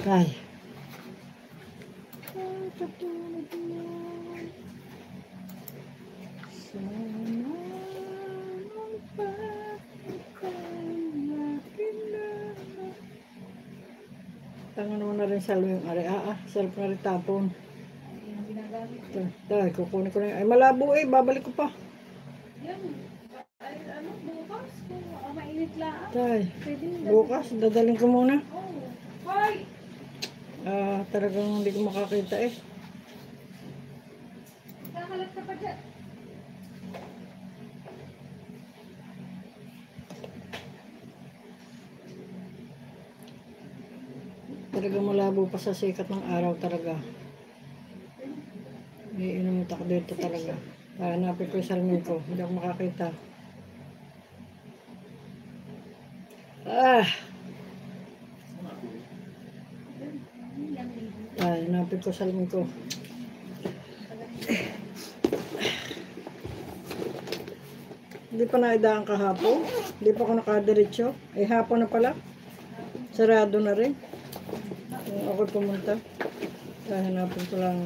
Ay. Tangan naman na rin salvo yung ari. Self na rin tapon. Dahil kukunin ko na. Ay malabo babalik ko pa. Yan. Ay, ano, bukas? Kung mainit lang. Dahil bukas, dadaling ko muna. Hoy! Talagang hindi ko makakita Kakalat ka pa dyan. Talagang malabo pa sa sikat ng araw talaga. Iinom ako dito talaga. Hanapin ko yung salamin ko. Hindi ako makakita. Hanapin ko yung salamin ko. Hindi pa naidaan kahapon. Hindi pa ako nakadiretso. Hapon na pala. Sarado na rin. Ako pumunta. Hanapin ko lang.